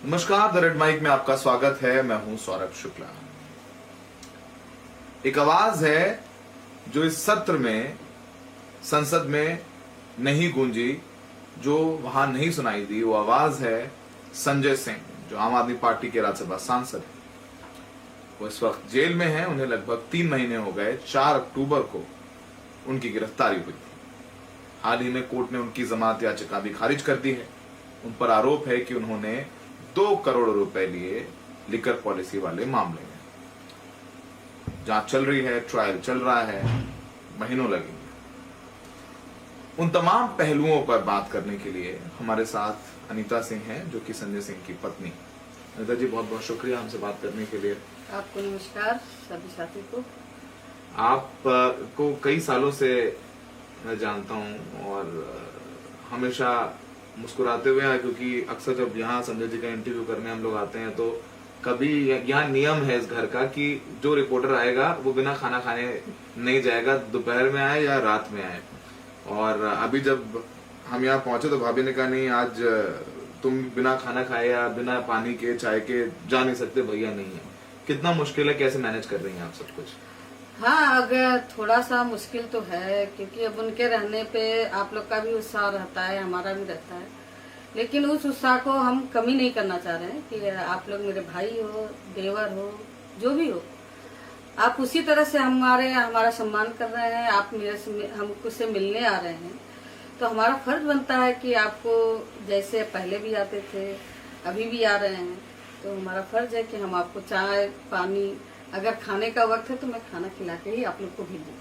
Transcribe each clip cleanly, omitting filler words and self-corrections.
नमस्कार, the red mic में आपका स्वागत है। मैं हूं सौरभ शुक्ला। एक आवाज है जो इस सत्र में संसद में नहीं गूंजी, जो वहां नहीं सुनाई दी। वो आवाज है संजय सिंह, जो आम आदमी पार्टी के राज्यसभा सांसद है। वो इस वक्त जेल में है। उन्हें लगभग 3 महीने हो गए। 4 अक्टूबर को उनकी गिरफ्तारी हुई थी। हाल ही में कोर्ट ने उनकी जमानत याचिका भी खारिज कर दी है। उन पर आरोप है कि उन्होंने 2 करोड़ रुपए लिए लिकर पॉलिसी वाले मामले में। जांच चल रही है, ट्रायल चल रहा है, महीनों लगेंगे। उन तमाम पहलुओं पर बात करने के लिए हमारे साथ अनीता सिंह हैं, जो कि संजय सिंह की पत्नी। अनीता जी, बहुत बहुत शुक्रिया हमसे बात करने के लिए। आपको नमस्कार, सभी साथी को। आपको कई सालों से मैं जानता हूं और हमेशा मुस्कुराते हुए आए, क्योंकि अक्सर जब यहाँ संजय जी का इंटरव्यू करने हम लोग आते हैं तो कभी यहाँ नियम है इस घर का कि जो रिपोर्टर आएगा वो बिना खाना खाने नहीं जाएगा, दोपहर में आए या रात में आए। और अभी जब हम यहाँ पहुंचे तो भाभी ने कहा, नहीं आज तुम बिना खाना खाए या बिना पानी के चाय के जा नहीं सकते, भैया नहीं है। कितना मुश्किल है, कैसे मैनेज कर रही हैं आप सब कुछ? हाँ, अगर थोड़ा सा मुश्किल तो है, क्योंकि अब उनके रहने पे आप लोग का भी उत्साह रहता है, हमारा भी रहता है। लेकिन उस उत्साह को हम कमी नहीं करना चाह रहे हैं कि आप लोग मेरे भाई हो, देवर हो, जो भी हो, आप उसी तरह से हमारा सम्मान कर रहे हैं। आप हमको से मिलने आ रहे हैं तो हमारा फर्ज बनता है कि आपको जैसे पहले भी आते थे, अभी भी आ रहे हैं, तो हमारा फर्ज है कि हम आपको चाय पानी, अगर खाने का वक्त है तो मैं खाना खिला के ही आप लोग को भेजूँ।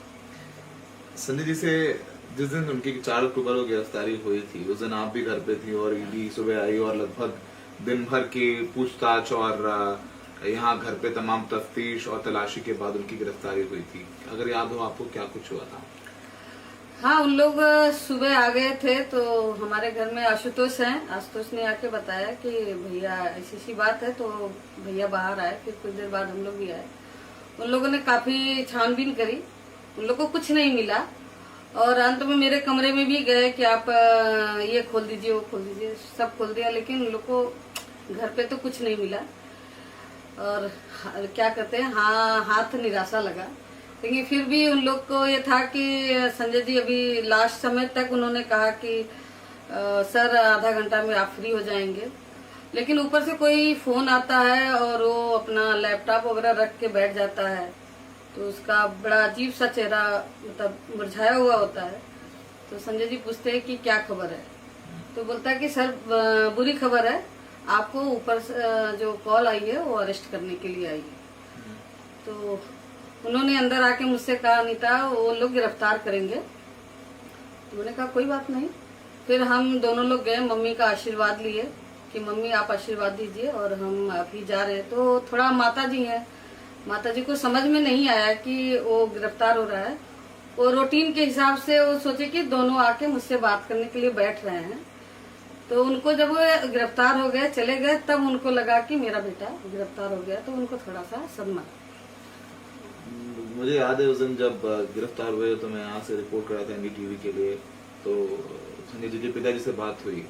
संजय जी से जिस दिन उनकी 4 अक्टूबर को गिरफ्तारी हुई थी, उस दिन आप भी घर पे थी और ईडी सुबह आई और लगभग दिन भर की पूछताछ और यहाँ घर पे तमाम तफ्तीश और तलाशी के बाद उनकी गिरफ्तारी हुई थी। अगर याद हो आपको, क्या कुछ हुआ था? हाँ, उन लोग सुबह आ गए थे तो हमारे घर में आशुतोष ने आके बताया कि भैया ऐसी सी बात है, तो भैया बाहर आए। फिर कुछ देर बाद हम लोग भी आए। उन लोगों ने काफी छानबीन करी, उन लोगों को कुछ नहीं मिला और अंत में मेरे कमरे में भी गए कि आप ये खोल दीजिए, वो खोल दीजिए, सब खोल दिया, लेकिन उन लोग को घर पे तो कुछ नहीं मिला। और क्या कहते हैं, हाँ, हाथ निराशा लगा। लेकिन फिर भी उन लोग को ये था कि संजय जी अभी लास्ट समय तक उन्होंने कहा कि सर आधा घंटा में आप फ्री हो जाएंगे। लेकिन ऊपर से कोई फोन आता है और वो अपना लैपटॉप वगैरह रख के बैठ जाता है, तो उसका बड़ा अजीब सा चेहरा मतलब मुरझाया हुआ होता है। तो संजय जी पूछते हैं कि क्या खबर है, तो बोलता है कि सर बुरी खबर है, आपको ऊपर जो कॉल आई है वो अरेस्ट करने के लिए आई है। तो उन्होंने अंदर आके मुझसे कहा, अनीता वो लोग गिरफ्तार करेंगे। तो मैंने कहा कोई बात नहीं। फिर हम दोनों लोग गए, मम्मी का आशीर्वाद लिए कि मम्मी आप आशीर्वाद दीजिए, और हम अभी जा रहे हैं। तो थोड़ा माता जी हैं, माता जी को समझ में नहीं आया कि वो गिरफ्तार हो रहा है। वो रूटीन के हिसाब से वो सोचे कि दोनों आके मुझसे बात करने के लिए बैठ रहे हैं। तो उनको जब वो गिरफ्तार हो गए, चले गए, तब उनको लगा कि मेरा बेटा गिरफ्तार हो गया, तो उनको थोड़ा सा सदमा। मुझे याद है उस दिन जब गिरफ्तार हुए तो मैं यहाँ से रिपोर्ट कर रहा था एनडीटीवी के लिए। तो संजय जी के पिताजी से बात हुई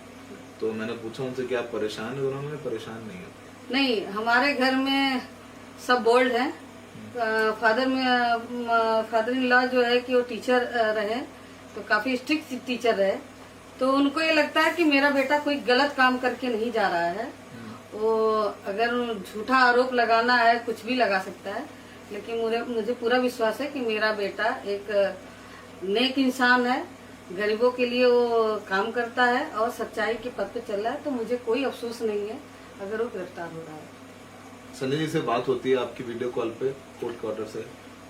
तो मैंने पूछा उनसे कि आप परेशान है? उन्होंने परेशान नहीं है। नहीं, हमारे घर में सब बोल्ड हैं। फादर इन लॉ जो है कि वो टीचर रहे, तो काफी स्ट्रिक्ट टीचर रहे। तो उनको ये लगता है कि मेरा बेटा कोई गलत काम करके नहीं जा रहा है। वो अगर झूठा आरोप लगाना है, कुछ भी लगा सकता है, लेकिन मुझे पूरा विश्वास है कि मेरा बेटा एक नेक इंसान है, गरीबों के लिए वो काम करता है और सच्चाई के पथ पे चल रहा है। तो मुझे कोई अफसोस नहीं है अगर वो गिरफ्तार हो रहा है। संजय जी से बात होती है आपकी वीडियो कॉल पे कोर्ट क्वार्टर से?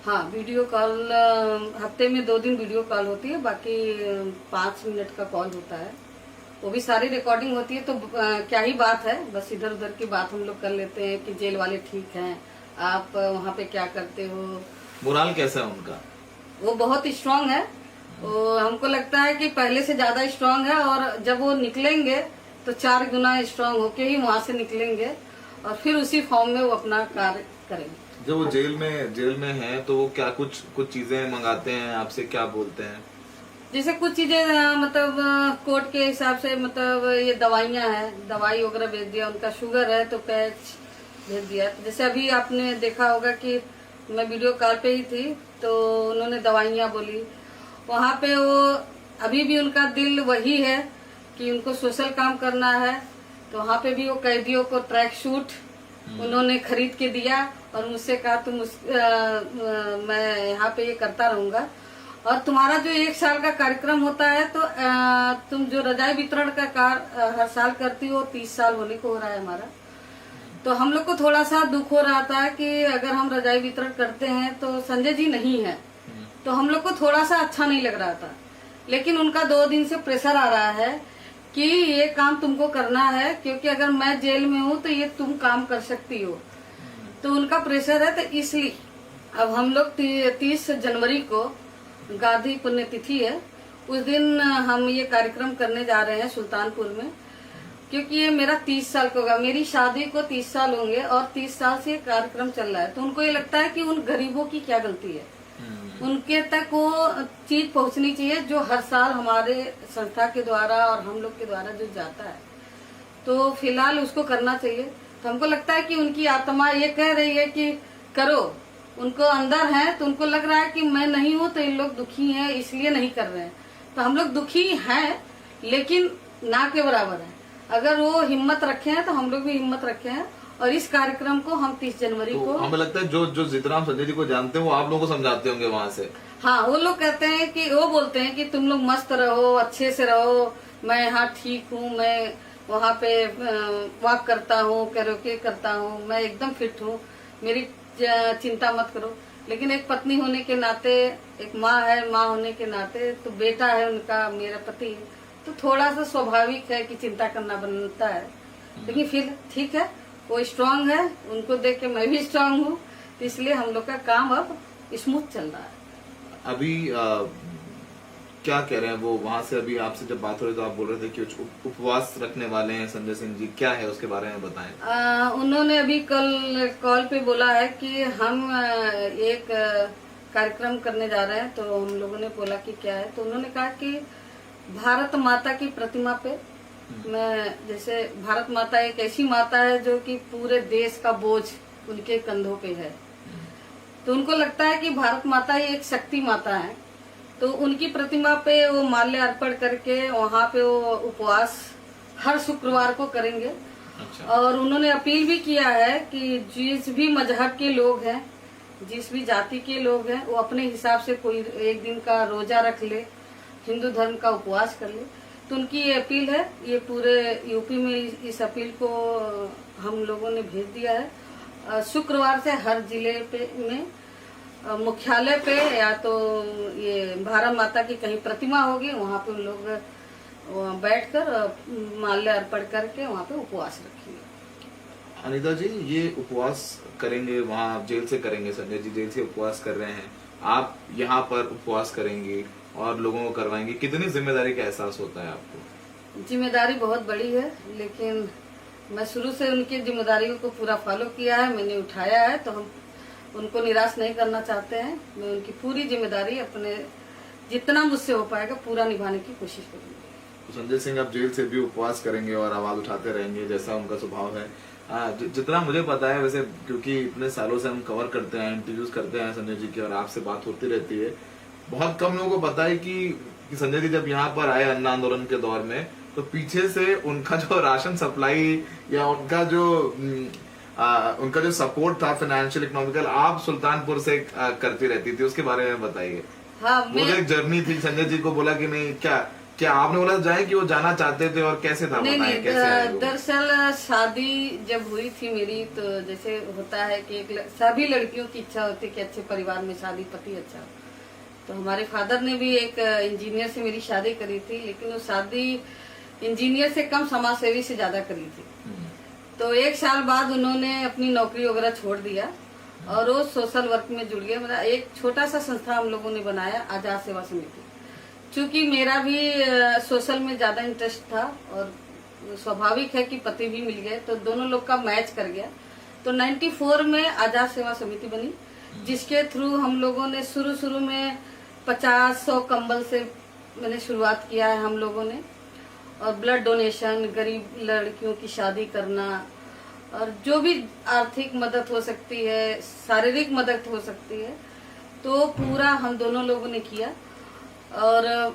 हाँ, वीडियो कॉल हफ्ते में 2 दिन वीडियो कॉल होती है, बाकी 5 मिनट का कॉल होता है। वो भी सारी रिकॉर्डिंग होती है। तो क्या ही बात है, बस इधर उधर की बात हम लोग कर लेते हैं कि जेल वाले ठीक हैं, आप वहाँ पे क्या करते हो। मोराल कैसा है उनका? वो बहुत स्ट्रांग है। वो हमको लगता है कि पहले से ज्यादा स्ट्रांग है, और जब वो निकलेंगे तो 4 गुना स्ट्रांग होके ही वहाँ से निकलेंगे और फिर उसी फॉर्म में वो अपना कार्य करेंगे। जब वो जेल में हैं तो वो क्या कुछ चीजें मंगाते हैं आपसे, क्या बोलते हैं? जैसे कुछ चीजें मतलब कोर्ट के हिसाब से, मतलब ये दवाइयां हैं, दवाई वगैरह भेज दिया। उनका शुगर है तो पैच भेज दिया। तो जैसे अभी आपने देखा होगा कि मैं वीडियो कॉल पे ही थी, तो उन्होंने दवाइयां बोली। वहाँ पे वो अभी भी उनका दिल वही है कि उनको सोशल काम करना है। तो वहाँ पे भी वो कैदियों को ट्रैक सूट उन्होंने खरीद के दिया और मुझसे कहा तुम मैं यहाँ पे ये करता रहूंगा। और तुम्हारा जो 1 साल का कार्यक्रम होता है तो तुम जो रजाई वितरण का हर साल करती हो, 30 साल होने को हो रहा है हमारा। तो हम लोग को थोड़ा सा दुख हो रहा था कि अगर हम रजाई वितरण करते हैं तो संजय जी नहीं है, तो हम लोग को थोड़ा सा अच्छा नहीं लग रहा था। लेकिन उनका 2 दिन से प्रेशर आ रहा है कि ये काम तुमको करना है, क्योंकि अगर मैं जेल में हूँ तो ये तुम काम कर सकती हो। तो उनका प्रेशर है। तो इसलिए अब हम लोग 30 जनवरी को गांधी पुण्यतिथि है, उस दिन हम ये कार्यक्रम करने जा रहे हैं सुल्तानपुर में, क्योंकि ये मेरा 30 साल का होगा। मेरी शादी को 30 साल होंगे और 30 साल से ये कार्यक्रम चल रहा है। तो उनको ये लगता है कि उन गरीबों की क्या गलती है, उनके तक वो चीज पहुंचनी चाहिए जो हर साल हमारे संस्था के द्वारा और हम लोग के द्वारा जो जाता है। तो फिलहाल उसको करना चाहिए। तो हमको लगता है कि उनकी आत्मा ये कह रही है कि करो। उनको अंदर है तो उनको लग रहा है कि मैं नहीं हूँ तो इन लोग दुखी हैं, इसलिए नहीं कर रहे हैं। तो हम लोग दुखी हैं लेकिन ना के बराबर है। अगर वो हिम्मत रखे हैं तो हम लोग भी हिम्मत रखे हैं। और इस कार्यक्रम को हम 30 जनवरी को, हमें लगता है जो जितना हम संजय जी को जानते हैं वो आप लोगों को समझाते होंगे वहाँ से। हाँ, वो लोग कहते हैं कि वो बोलते हैं कि तुम लोग मस्त रहो, अच्छे से रहो, मैं यहाँ ठीक हूँ, मैं वहाँ पे वॉक करता हूँ, कैरोके करता हूँ, मैं एकदम फिट हूँ, मेरी चिंता मत करो। लेकिन एक पत्नी होने के नाते, एक माँ है, माँ होने के नाते, तो बेटा है उनका, मेरा पति, तो थोड़ा सा स्वाभाविक है कि चिंता करना बनता है। लेकिन फिर ठीक है, वो स्ट्रांग है, उनको देख के मैं भी स्ट्रांग हूँ। तो इसलिए हम लोग का काम अब स्मूथ चल रहा है। अभी क्या कह रहे हैं वो वहाँ से? अभी आपसे जब बात हो रही तो आप बोल रहे थे कि उपवास रखने वाले हैं संजय सिंह जी, क्या है उसके बारे में बताएं। उन्होंने अभी कल कॉल पे बोला है कि हम एक कार्यक्रम करने जा रहे हैं। तो हम लोगों ने बोला कि क्या है, तो उन्होंने कहा कि भारत माता की प्रतिमा पे, मैं जैसे भारत माता एक ऐसी माता है जो कि पूरे देश का बोझ उनके कंधों पे है। तो उनको लगता है कि भारत माता ही एक शक्ति माता है। तो उनकी प्रतिमा पे वो माल्य अर्पण करके वहाँ पे वो उपवास हर शुक्रवार को करेंगे। अच्छा। और उन्होंने अपील भी किया है कि जिस भी मजहब के लोग हैं, जिस भी जाति के लोग हैं, वो अपने हिसाब से कोई एक दिन का रोजा रख ले, हिंदू धर्म का उपवास कर ले। तो उनकी ये अपील है। ये पूरे यूपी में इस अपील को हम लोगों ने भेज दिया है। शुक्रवार से हर जिले पे में मुख्यालय पे या तो ये भारत माता की कहीं प्रतिमा होगी, वहाँ पे उन लोग बैठकर माल्य अर्पण करके वहाँ पे उपवास रखेंगे। अनीता जी, ये उपवास करेंगे वहाँ, आप जेल से करेंगे, संजय जी जेल से उपवास कर रहे हैं, आप यहाँ पर उपवास करेंगे और लोगों को करवाएंगे, कितनी जिम्मेदारी का एहसास होता है आपको? जिम्मेदारी बहुत बड़ी है, लेकिन मैं शुरू से उनकी जिम्मेदारियों को पूरा फॉलो किया है, मैंने उठाया है। तो हम उनको निराश नहीं करना चाहते हैं। मैं उनकी पूरी जिम्मेदारी अपने जितना मुझसे हो पाएगा पूरा निभाने की कोशिश करूंगी। तो संजय सिंह आप जेल से भी उपवास करेंगे और आवाज उठाते रहेंगे जैसा उनका स्वभाव है। जितना मुझे पता है, वैसे क्योंकि इतने सालों से हम कवर करते हैं, इंटरव्यूज करते हैं संजय जी की और आपसे बात होती रहती है, बहुत कम लोगों को पता है कि संजय जी जब यहाँ पर आए अन्न आंदोलन के दौर में, तो पीछे से उनका जो राशन सप्लाई या उनका जो सपोर्ट था फाइनेंशियल इकोनॉमिकल, आप सुल्तानपुर से करती रहती थी, उसके बारे में बताइए। हाँ, वो जो एक जर्नी थी, संजय जी को बोला कि नहीं, क्या आपने बोला जाए कि वो जाना चाहते थे और कैसे था? नहीं, कैसे आए वो? दरअसल शादी जब हुई थी मेरी, तो जैसे होता है कि सभी लड़कियों की इच्छा होती है कि अच्छे परिवार में शादी, पति अच्छा हो। तो हमारे फादर ने भी एक इंजीनियर से मेरी शादी करी थी, लेकिन वो शादी इंजीनियर से कम समाज सेवी से ज्यादा करी थी। तो 1 साल बाद उन्होंने अपनी नौकरी वगैरह छोड़ दिया और वो सोशल वर्क में जुड़ गए। मतलब एक छोटा सा संस्था हम लोगों ने बनाया, आजाद सेवा समिति। चूंकि मेरा भी सोशल में ज्यादा इंटरेस्ट था और स्वाभाविक है कि पति भी मिल गए, तो दोनों लोग का मैच कर गया। तो 94 में आजाद सेवा समिति बनी, जिसके थ्रू हम लोगों ने शुरू में 50-100 कंबल से मैंने शुरुआत किया है हम लोगों ने, और ब्लड डोनेशन, गरीब लड़कियों की शादी करना, और जो भी आर्थिक मदद हो सकती है, शारीरिक मदद हो सकती है, तो पूरा हम दोनों लोगों ने किया। और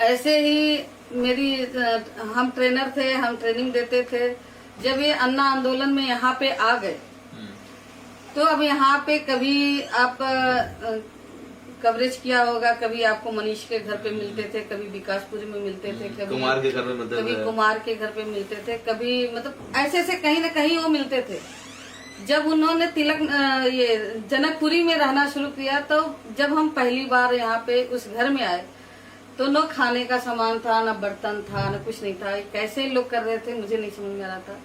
ऐसे ही मेरी हम ट्रेनर थे, हम ट्रेनिंग देते थे। जब ये अन्ना आंदोलन में यहाँ पे आ गए, तो अब यहाँ पे कभी आप कवरेज किया होगा, कभी आपको मनीष के घर पे मिलते थे, कभी विकासपुरी में मिलते थे, कभी कुमार के घर में मिलते थे, कभी कुमार के घर पे मिलते थे, कभी मतलब ऐसे ऐसे कहीं ना कहीं वो मिलते थे। जब उन्होंने तिलक ये जनकपुरी में रहना शुरू किया, तो जब हम पहली बार यहाँ पे उस घर में आए, तो न खाने का सामान था, न बर्तन था, न कुछ नहीं था। कैसे इन लोग कर रहे थे मुझे नहीं समझ में आ रहा था।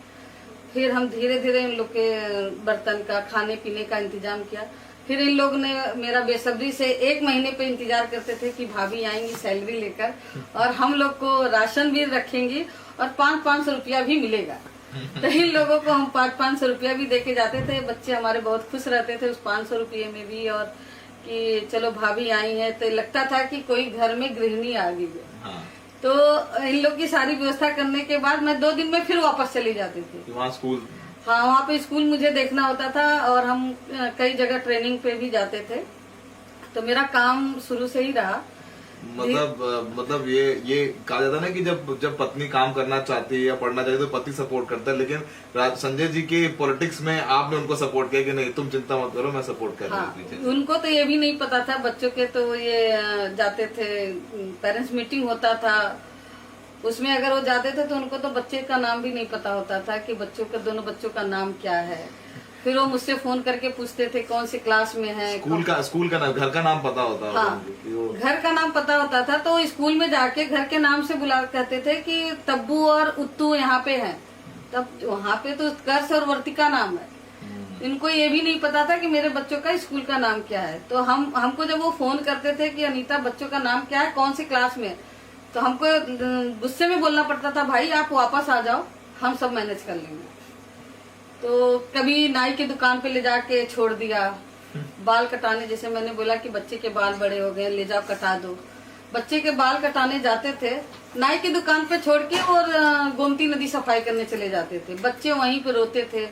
फिर हम धीरे धीरे इन लोग के बर्तन का, खाने पीने का इंतजाम किया। फिर इन लोग ने मेरा बेसब्री से 1 महीने पे इंतजार करते थे कि भाभी आएंगी सैलरी लेकर, और हम लोग को राशन भी रखेंगी और 500 रुपया भी मिलेगा। तो इन लोगों को हम 500 रुपया भी देके जाते थे। बच्चे हमारे बहुत खुश रहते थे उस 500 रुपये में भी, और कि चलो भाभी आई है, तो लगता था कि कोई घर में गृहिणी आ गई है। हाँ। तो इन लोग की सारी व्यवस्था करने के बाद मैं 2 दिन में फिर वापस चली जाती थी। वहाँ स्कूल? हाँ, वहाँ पे स्कूल मुझे देखना होता था, और हम कई जगह ट्रेनिंग पे भी जाते थे। तो मेरा काम शुरू से ही रहा। मतलब ये कहा जाता है ना कि जब पत्नी काम करना चाहती है या पढ़ना चाहती है तो पति सपोर्ट करता है, लेकिन संजय जी के पॉलिटिक्स में आपने उनको सपोर्ट किया कि नहीं तुम चिंता मत करो, मैं सपोर्ट कर रही हूँ। उनको तो ये भी नहीं पता था, बच्चों के तो ये जाते थे, पेरेंट्स मीटिंग होता था, उसमें अगर वो जाते थे तो उनको तो बच्चे का नाम भी नहीं पता होता था कि दोनों बच्चों का नाम क्या है। फिर वो मुझसे फोन करके पूछते थे कौन सी क्लास में है। स्कूल का नाम, घर का नाम पता होता था। हाँ, घर का नाम पता होता था। तो स्कूल में जाके घर के नाम से बुला कहते थे कि तब्बू और उत्तू यहाँ पे हैं। तब वहाँ पे तो उत्कर्ष और वर्तिका नाम है। इनको ये भी नहीं पता था कि मेरे बच्चों का स्कूल का नाम क्या है। तो हमको जब वो फोन करते थे कि अनीता बच्चों का नाम क्या है, कौन सी क्लास में, तो हमको गुस्से में बोलना पड़ता था, भाई आप वापस आ जाओ, हम सब मैनेज कर लेंगे। तो कभी नाई की दुकान पे ले जाके छोड़ दिया, बाल कटाने, जैसे मैंने बोला कि बच्चे के बाल बड़े हो गए, ले जाओ कटा दो। बच्चे के बाल कटाने जाते थे, नाई की दुकान पे छोड़ के और गोमती नदी सफाई करने चले जाते थे। बच्चे वहीं पे रोते थे,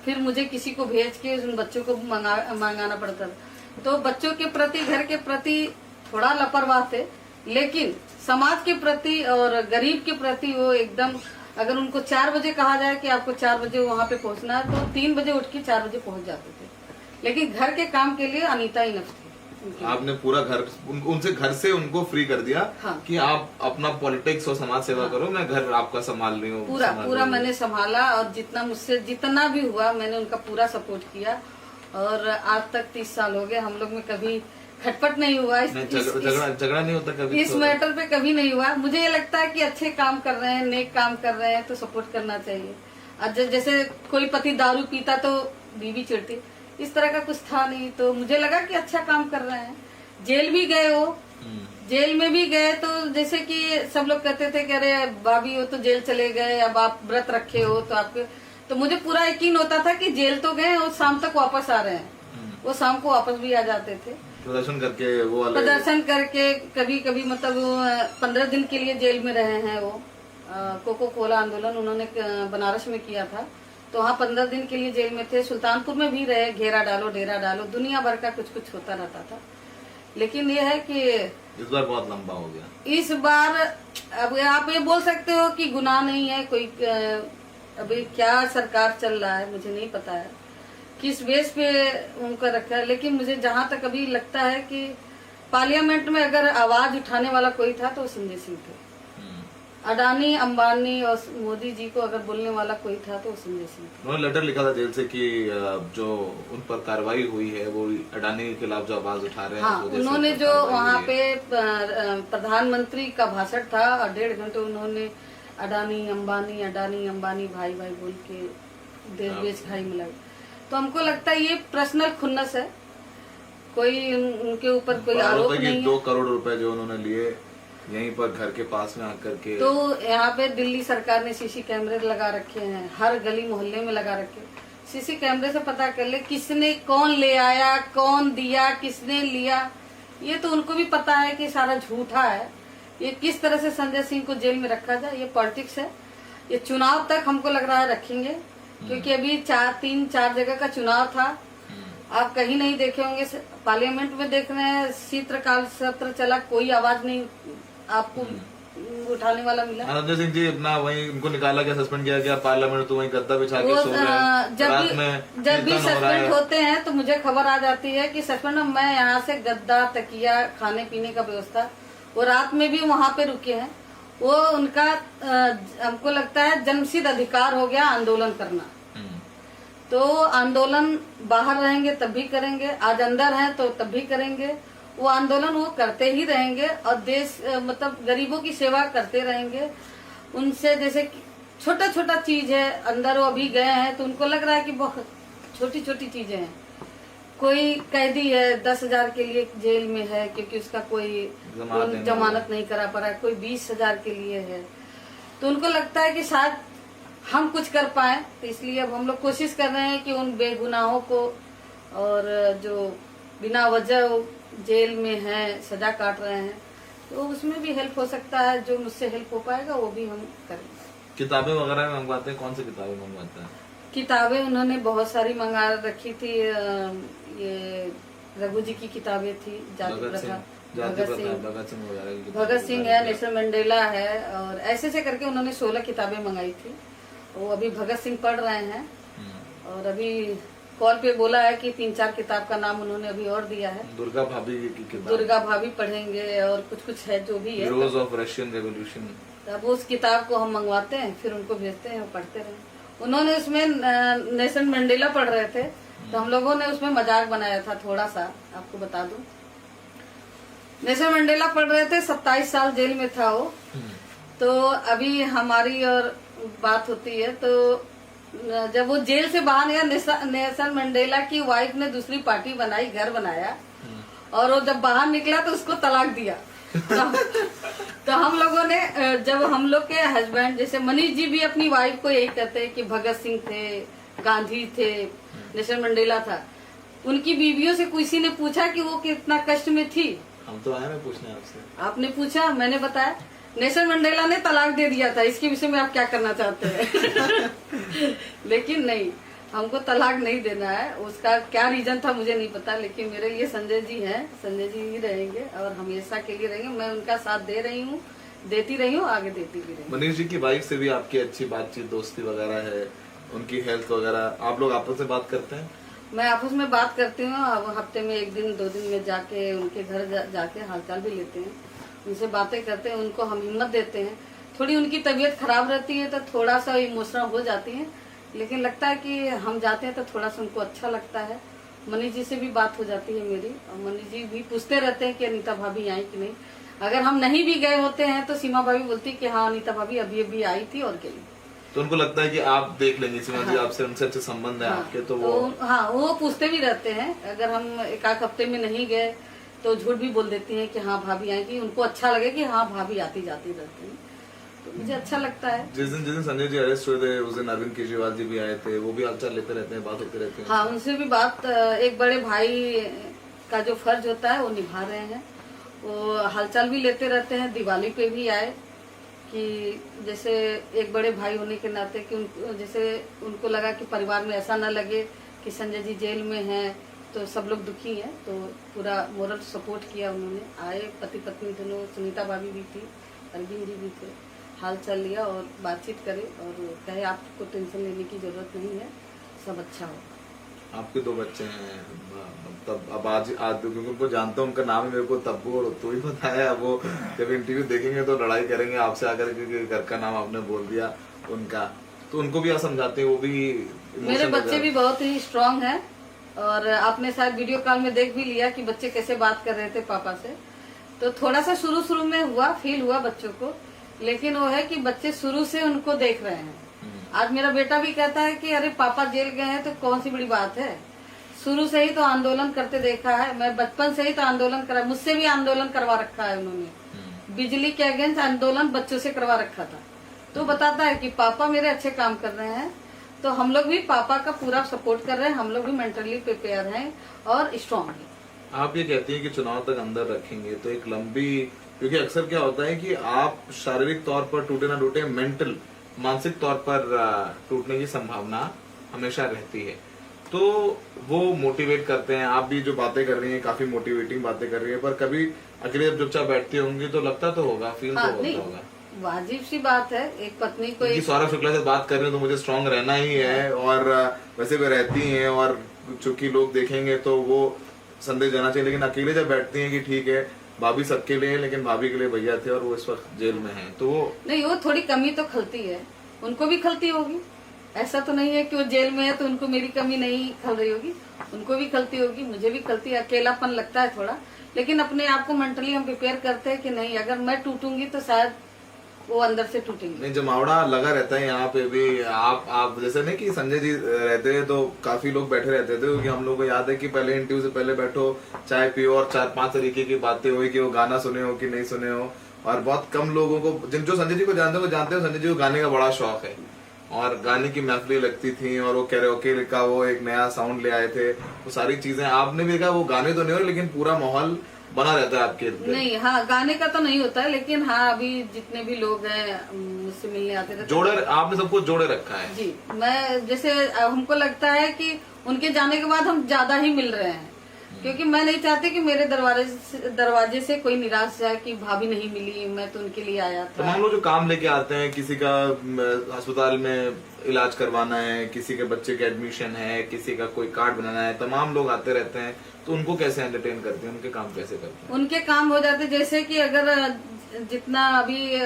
फिर मुझे किसी को भेज के उन बच्चों को मंगाना पड़ता था। तो बच्चों के प्रति, घर के प्रति थोड़ा लापरवाह थे, लेकिन समाज के प्रति और गरीब के प्रति वो एकदम, अगर उनको 4 बजे कहा जाए कि आपको 4 बजे वहाँ पे पहुँचना है, तो 3 बजे उठ के 4 बजे पहुँच जाते थे। लेकिन घर के काम के लिए अनीता ही नफ थी। आपने पूरा घर उनसे घर से उनको फ्री कर दिया। हाँ। कि आप अपना पॉलिटिक्स और समाज सेवा करो, मैं घर आपका संभाल रही हूँ। पूरा मैंने संभाला, और जितना मुझसे जितना भी हुआ मैंने उनका पूरा सपोर्ट किया। और आज तक 30 साल हो गए, हम लोग में कभी खटपट नहीं हुआ, झगड़ा नहीं होता कभी, इस मैटर पे कभी नहीं हुआ। मुझे ये लगता है कि अच्छे काम कर रहे हैं, नेक काम कर रहे हैं, तो सपोर्ट करना चाहिए। और जैसे कोई पति दारू पीता तो बीवी चिढ़ती, इस तरह का कुछ था नहीं। तो मुझे लगा कि अच्छा काम कर रहे हैं। जेल भी गए वो, जेल में भी गए, तो जैसे कि सब लोग कहते थे कि अरे भाभी वो तो जेल चले गए, अब आप व्रत रखे हो तो आपके, तो मुझे पूरा यकीन होता था कि जेल तो गए और शाम तक वापस आ रहे हैं। वो शाम को वापस भी आ जाते थे प्रदर्शन करके, वो प्रदर्शन करके। कभी कभी मतलब 15 दिन के लिए जेल में रहे हैं वो। कोको कोला आंदोलन उन्होंने बनारस में किया था, तो वहाँ 15 दिन के लिए जेल में थे। सुल्तानपुर में भी रहे, घेरा डालो, डेरा डालो, दुनिया भर का कुछ कुछ होता रहता था। लेकिन ये है कि इस बार बहुत लंबा हो गया। इस बार अब आप ये बोल सकते हो कि गुनाह नहीं है कोई। अभी क्या सरकार चल रहा है मुझे नहीं पता है, किस बेस पे उनका रखा है। लेकिन मुझे जहाँ तक अभी लगता है कि पार्लियामेंट में अगर आवाज उठाने वाला कोई था तो संजय सिंह थे। अडानी, अंबानी और मोदी जी को अगर बोलने वाला कोई था तो संजय सिंह थे। उन्होंने लेटर लिखा था जेल से कि जो उन पर कार्रवाई हुई है वो अडानी के खिलाफ जो आवाज उठा रहे हैं। हाँ, उन्होंने जो वहाँ पे प्रधानमंत्री का भाषण था और 1.5 घंटे उन्होंने अडानी अंबानी भाई भाई बोल के देश बेच खाई में लगे। तो हमको लगता है ये पर्सनल खुन्नस है, कोई उनके ऊपर कोई आरोप नहीं है। 2 करोड़ रुपए जो उन्होंने लिए यहीं पर घर के पास में आकर के, तो यहाँ पे दिल्ली सरकार ने सीसी कैमरे लगा रखे हैं, हर गली मोहल्ले में लगा रखे। सीसी कैमरे से पता कर ले किसने, कौन ले आया, कौन दिया, किसने लिया। ये तो उनको भी पता है कि सारा झूठा है, ये किस तरह से संजय सिंह को जेल में रखा जाए, ये पॉलिटिक्स है। ये चुनाव तक हमको लग रहा है रखेंगे, क्योंकि अभी 3-4 जगह का चुनाव था। आप कहीं नहीं देखे होंगे, पार्लियामेंट में देख रहे हैं शीतकाल सत्र चला, कोई आवाज नहीं आपको उठाने वाला मिला। संजय सिंह जी अपना वहीं उनको निकाला गया, सस्पेंड किया गया, पार्लियामेंट तो वहीं गद्दा बिछा के सो रहे हैं। जब भी सस्पेंड होते हैं तो मुझे खबर आ जाती है कि सस्पेंड, मैं यहाँ से गद्दा, तकिया, खाने पीने का व्यवस्था, वो रात में भी वहाँ पे रुके हैं। वो उनका हमको लगता है जन्मसिद्ध अधिकार हो गया आंदोलन करना। तो आंदोलन बाहर रहेंगे तब भी करेंगे, आज अंदर हैं तो तब भी करेंगे। वो आंदोलन वो करते ही रहेंगे और देश मतलब गरीबों की सेवा करते रहेंगे। उनसे जैसे छोटा छोटा चीज है, अंदर वो अभी गए हैं तो उनको लग रहा है कि बहुत छोटी छोटी चीजें हैं। कोई कैदी है 10,000 के लिए जेल में है क्योंकि उसका कोई जमानत नहीं करा पा रहा है, कोई 20,000 के लिए है। तो उनको लगता है कि शायद हम कुछ कर पाए, तो इसलिए अब हम लोग कोशिश कर रहे हैं कि उन बेगुनाहों को और जो बिना वजह जेल में हैं, सजा काट रहे हैं, तो उसमें भी हेल्प हो सकता है। जो मुझसे हेल्प हो पाएगा वो भी हम करेंगे। किताबें वगैरह मंगवाते हैं, कौन सी किताबें मंगवाते हैं? किताबें उन्होंने बहुत सारी मंगा रखी थी। ये रघु जी की किताबें थी, जाति प्रथा, भगत सिंह है, नेल्सन मंडेला है, और ऐसे से करके उन्होंने 16 किताबें मंगाई थी। वो अभी भगत सिंह पढ़ रहे हैं और अभी कॉल पे बोला है कि 3-4 किताब का नाम उन्होंने अभी और दिया है। दुर्गा भाभी की किताब, दुर्गा भाभी पढ़ेंगे और कुछ है जो भी है, हीरोज ऑफ रशियन रेवोल्यूशन। अब उस किताब को हम मंगवाते हैं, फिर उनको भेजते हैं, वो पढ़ते रहे। उन्होंने उसमें नेल्सन मंडेला पढ़ रहे थे तो हम लोगों ने उसमें मजाक बनाया था थोड़ा सा, आपको बता दूं। नेल्सन मंडेला पढ़ रहे थे, 27 साल जेल में था वो। तो अभी हमारी और बात होती है तो जब वो जेल से बाहर गया, नेल्सन मंडेला की वाइफ ने दूसरी पार्टी बनाई, घर बनाया, और वो जब बाहर निकला तो उसको तलाक दिया। तो हम लोगों ने, जब हम लोग के हस्बैंड जैसे मनीष जी भी अपनी वाइफ को यही कहते हैं कि भगत सिंह थे, गांधी थे, नेल्सन मंडेला था, उनकी बीवियों से किसी ने पूछा कि वो कितना कष्ट में थी? हम तो आए हैं पूछने आपसे। आपने पूछा, मैंने बताया। नेल्सन मंडेला ने तलाक दे दिया था, इसके विषय में आप क्या करना चाहते हैं? लेकिन नहीं, हमको तलाक नहीं देना है। उसका क्या रीजन था मुझे नहीं पता, लेकिन मेरे लिए संजय जी हैं, संजय जी ही रहेंगे और हमेशा के लिए रहेंगे। मैं उनका साथ दे रही हूँ, देती रही हूँ, आगे देती भी रही। मनीष जी की वाइफ से भी आपकी अच्छी बातचीत, दोस्ती वगैरह है, उनकी हेल्थ वगैरह आप लोग आपस में बात करते हैं? मैं आपस में बात करती हूँ, अब हफ्ते में 1 दिन 2 दिन में जाके उनके घर जाके हालचाल भी लेते हैं, उनसे बातें करते हैं, उनको हम हिम्मत देते हैं। थोड़ी उनकी तबीयत खराब रहती है तो थोड़ा सा इमोशनल हो जाती है, लेकिन लगता है कि हम जाते हैं तो थोड़ा सा उनको अच्छा लगता है। मनीष जी से भी बात हो जाती है मेरी, और मनीष जी भी पूछते रहते हैं कि अनीता भाभी आई कि नहीं। अगर हम नहीं भी गए होते हैं तो सीमा भाभी बोलती कि हाँ अनीता भाभी अभी आई थी और गई। तो उनको लगता है कि आप देख लेंगे सीमा जी, आपसे उनसे अच्छे संबंध है आपके, तो वो पूछते भी रहते हैं। अगर हम 1-8 हफ्ते में नहीं गए तो झूठ भी बोल देती हैं कि हाँ भाभी आएगी, उनको अच्छा लगे कि हाँ भाभी आती जाती रहती है, तो मुझे अच्छा लगता है। जिस दिन संजय जी अरेस्ट हुए थे उस दिन अरविंद केजरीवाल जी भी आए थे, वो भी हालचाल लेते रहते हैं, बात होते रहते हैं। हाँ, उनसे भी बात, एक बड़े भाई का जो फर्ज होता है वो निभा रहे हैं, वो हालचाल भी लेते रहते हैं। दिवाली पे भी आए कि जैसे एक बड़े भाई होने के नाते कि जैसे उनको लगा कि परिवार में ऐसा न लगे कि संजय जी जेल में हैं तो सब लोग दुखी हैं, तो पूरा मोरल सपोर्ट किया उन्होंने। आए पति पत्नी दोनों, सुनीता भाभी भी थी, अरविंद जी भी थे, हाल चाल लिया और बातचीत करे और कहे आपको टेंशन लेने की जरूरत नहीं है, सब अच्छा होगा। आपके 2 बच्चे हैं, तब अब आज क्योंकि उनको जानता हूँ, उनका नाम है मेरे को तब्बू और तो ही पता है। अब वो जब इंटरव्यू देखेंगे तो लड़ाई करेंगे आपसे आकर के, घर का नाम आपने बोल दिया उनका, तो उनको भी आप समझाते हैं, वो भी। मेरे बच्चे भी बहुत ही स्ट्रांग है, और आपने शायद वीडियो कॉल में देख भी लिया कि बच्चे कैसे बात कर रहे थे पापा से। तो थोड़ा सा शुरू में हुआ, फील हुआ बच्चों को, लेकिन वो है कि बच्चे शुरू से उनको देख रहे हैं। आज मेरा बेटा भी कहता है कि अरे पापा जेल गए हैं तो कौन सी बड़ी बात है, शुरू से ही तो आंदोलन करते देखा है, मैं बचपन से ही तो आंदोलन करा, मुझसे भी आंदोलन करवा रखा है उन्होंने, बिजली के अगेंस्ट आंदोलन बच्चों से करवा रखा था। तो बताता है कि पापा मेरे अच्छे काम कर रहे हैं, तो हम लोग भी पापा का पूरा सपोर्ट कर रहे हैं, हम लोग भी मेंटली प्रिपेयर हैं और स्ट्रांग हैं। आप ये कहती हैं कि चुनाव तक अंदर रखेंगे, तो एक लंबी क्योंकि अक्सर क्या होता है कि आप शारीरिक तौर पर टूटे ना टूटे, मेंटल मानसिक तौर पर टूटने की संभावना हमेशा रहती है। तो वो मोटिवेट करते हैं, आप भी जो बातें कर रही हैं काफी मोटिवेटिंग बातें कर रही है, पर कभी अकेले जब चुपचाप बैठती होंगी तो लगता तो होगा, फील हाँ, तो होता नहीं, होगा। वाजिब सी बात है एक पत्नी को क्योंकि सौरभ शुक्ला से बात कर रही हूँ तो मुझे स्ट्रांग रहना ही है, और वैसे भी रहती हैं, और चूंकि लोग देखेंगे तो वो संदेश जाना चाहिए। लेकिन अकेले जब बैठती हैं कि ठीक है भाभी सबके लिए, लेकिन भाभी के लिए भैया थे और वो इस वक्त जेल में हैं, तो वो नहीं, वो थोड़ी कमी तो खलती है, उनको भी खलती होगी। ऐसा तो नहीं है कि वो जेल में है तो उनको मेरी कमी नहीं खल रही होगी, उनको भी खलती होगी, मुझे भी खलती है। अकेलापन लगता है थोड़ा, लेकिन अपने आप को मेंटली हम प्रिपेयर करते हैं कि नहीं, अगर मैं टूटूंगी तो शायद वो अंदर से टूटेंगे। नहीं, जमावड़ा लगा रहता है यहाँ पे भी। आप जैसे नहीं कि संजय जी रहते थे तो काफी लोग बैठे रहते थे, क्योंकि हम लोग को याद है कि पहले इंटरव्यू से पहले बैठो, चाय पियो और 4-5 तरीके की बातें हुई कि वो गाना सुने हो कि नहीं सुने हो। और बहुत कम लोगों को जो संजय जी को जानते हो वो जानते हो संजय जी को गाने का बड़ा शौक है, और गाने की महफिलें लगती थी, और वो कैरेओके का वो एक नया साउंड ले आए थे, वो सारी चीजें आपने भी देखा। वो गाने तो नहीं हो लेकिन पूरा माहौल बना रहता है आपके इर्द गिर्द। नहीं, हाँ, गाने का तो नहीं होता है, लेकिन हाँ अभी जितने भी लोग हैं मुझसे मिलने आते थे जोड़े, आपने सबको जोड़े रखा है जी। मैं जैसे हमको लगता है कि उनके जाने के बाद हम ज्यादा ही मिल रहे हैं, क्योंकि मैं नहीं चाहती कि मेरे दरवाजे से कोई निराश जाए कि भाभी नहीं मिली, मैं तो उनके लिए आया था। तमाम लोग जो काम लेके आते हैं, किसी का अस्पताल में इलाज करवाना है, किसी के बच्चे का एडमिशन है, किसी का कोई कार्ड बनाना है, तमाम लोग आते रहते हैं, तो उनको कैसे एंटरटेन करते हैं, उनके काम कैसे करते हैं? उनके काम हो जाते, जैसे कि अगर जितना अभी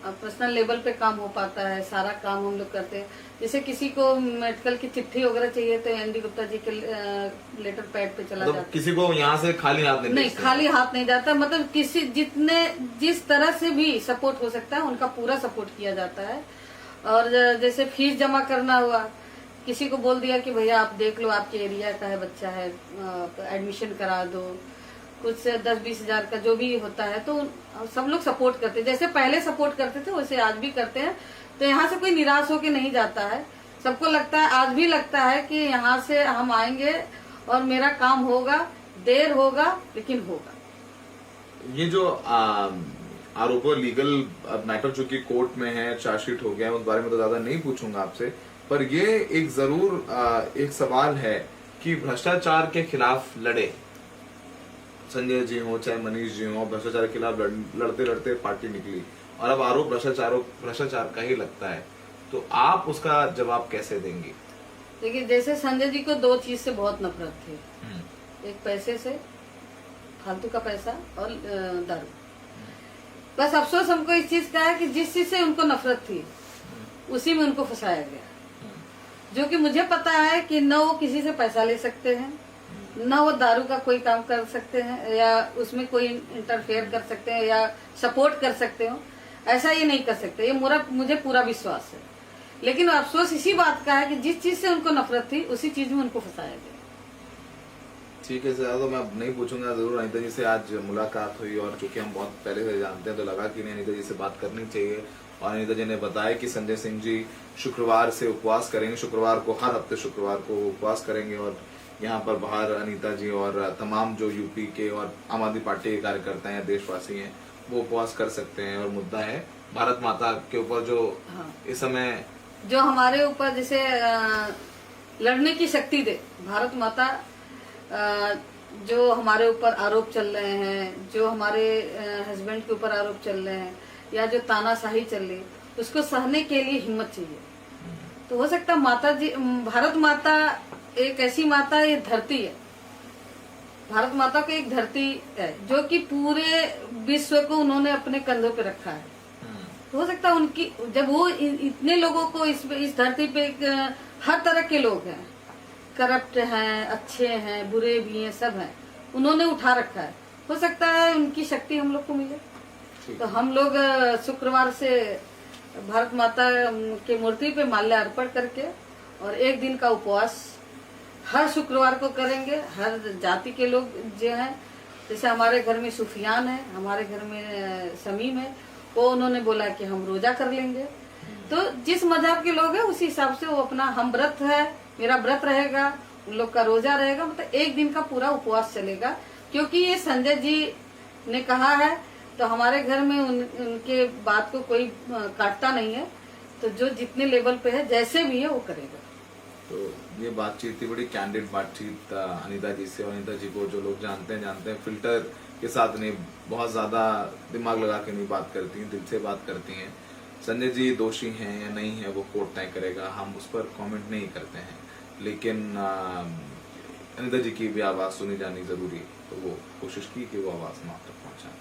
पर्सनल लेवल पे काम हो पाता है सारा काम हम लोग करते हैं। जैसे किसी को मेडिकल की चिट्ठी वगैरह चाहिए तो एनडी गुप्ता जी के लेटर पैड पे चला जाता है। किसी को यहाँ से खाली हाथ नहीं नहीं, खाली हाथ नहीं जाता, मतलब किसी जिस तरह से भी सपोर्ट हो सकता है उनका पूरा सपोर्ट किया जाता है। और जैसे फीस जमा करना हुआ, किसी को बोल दिया कि भैया आप देख लो आपके एरिया का है बच्चा है, एडमिशन करा दो, कुछ 10-20 हजार का जो भी होता है, तो सब लोग सपोर्ट करते हैं। जैसे पहले सपोर्ट करते थे वैसे आज भी करते हैं। तो यहाँ से कोई निराश होके नहीं जाता है, सबको लगता है, आज भी लगता है कि यहाँ से हम आएंगे और मेरा काम होगा, देर होगा लेकिन होगा। ये जो आरोप लीगल मैटर जो कि कोर्ट में है, चार्जशीट हो गया है, उस बारे में तो ज्यादा नहीं पूछूंगा आपसे, पर ये एक जरूर एक सवाल है कि भ्रष्टाचार के खिलाफ लड़े संजय जी हो चाहे मनीष जी हो, भ्रष्टाचार के खिलाफ लड़ते लड़ते पार्टी निकली, और अब आरोप भ्रष्टाचार का ही लगता है, तो आप उसका जवाब कैसे देंगे? देखिए, जैसे संजय जी को 2 चीज से बहुत नफरत थी, एक पैसे से, फालतू का पैसा, और दारू। बस अफसोस हमको इस चीज का है कि जिस चीज से उनको नफरत थी उसी में उनको फंसाया गया, जो कि मुझे पता है कि न वो किसी से पैसा ले सकते हैं, न वो दारू का कोई काम कर सकते हैं, या उसमें कोई इंटरफेयर कर सकते हैं या सपोर्ट कर सकते हो, ऐसा ये नहीं कर सकते। ये मुझे पूरा विश्वास है। लेकिन अफसोस इसी बात का है कि जिस चीज से उनको नफरत थी उसी चीज में उनको फंसाया गया। ठीक है सर, तो मैं अब नहीं पूछूंगा। जरूर अनीता जी से आज मुलाकात हुई, और चूंकि हम बहुत पहले से जानते हैं तो लगा कि नहीं, अनीता जी से बात करनी चाहिए। और अनीता जी ने बताया कि संजय सिंह जी शुक्रवार से उपवास करेंगे, शुक्रवार को, हर हफ्ते शुक्रवार को उपवास करेंगे, और यहाँ पर बाहर अनीता जी और तमाम जो यूपी के और आम आदमी पार्टी के कार्यकर्ता हैं, देशवासी हैं, वो उपवास कर सकते हैं। और मुद्दा है भारत माता के ऊपर जो इस समय जो हमारे ऊपर जैसे लड़ने की शक्ति दे, भारत माता जो हमारे ऊपर आरोप चल रहे हैं, जो हमारे हस्बैंड के ऊपर आरोप चल रहे हैं, या जो तानाशाही चल रही, उसको सहने के लिए हिम्मत चाहिए। तो हो सकता माता जी, भारत माता एक ऐसी माता है, ये धरती है, भारत माता को एक धरती है जो कि पूरे विश्व को उन्होंने अपने कंधों पे रखा है। तो हो सकता है उनकी, जब वो इतने लोगों को इस धरती पे हर तरह के लोग हैं, करप्ट हैं, अच्छे हैं, बुरे भी हैं, सब हैं, उन्होंने उठा रखा है। हो सकता है उनकी शक्ति हम लोग को मिले। तो हम लोग शुक्रवार से भारत माता के मूर्ति पे माल्य अर्पण करके और 1 दिन का उपवास हर शुक्रवार को करेंगे। हर जाति के लोग जो हैं, जैसे हमारे घर में सुफियान है, हमारे घर में समीम है, वो उन्होंने बोला कि हम रोजा कर लेंगे। तो जिस मजहब के लोग हैं उसी हिसाब से वो अपना, हम व्रत है, मेरा व्रत रहेगा, उन लोग का रोजा रहेगा, मतलब 1 दिन का पूरा उपवास चलेगा। क्योंकि ये संजय जी ने कहा है तो हमारे घर में उनके बात को कोई काटता नहीं है। तो जो जितने लेवल पे है, जैसे भी है, वो करेगा। तो ये बातचीत थी, बड़ी कैंडिड बातचीत अनीता जी से। और अनीता जी को जो लोग जानते हैं फिल्टर के साथ नहीं, बहुत ज्यादा दिमाग लगा के नहीं बात करती हैं, दिल से बात करती हैं। संजय जी दोषी हैं या नहीं है वो कोर्ट तय करेगा, हम उस पर कमेंट नहीं करते हैं। लेकिन अनीता जी की भी आवाज सुनी जानी जरूरी है, तो वो कोशिश की कि वो आवाज हम आप तक पहुंचाएं।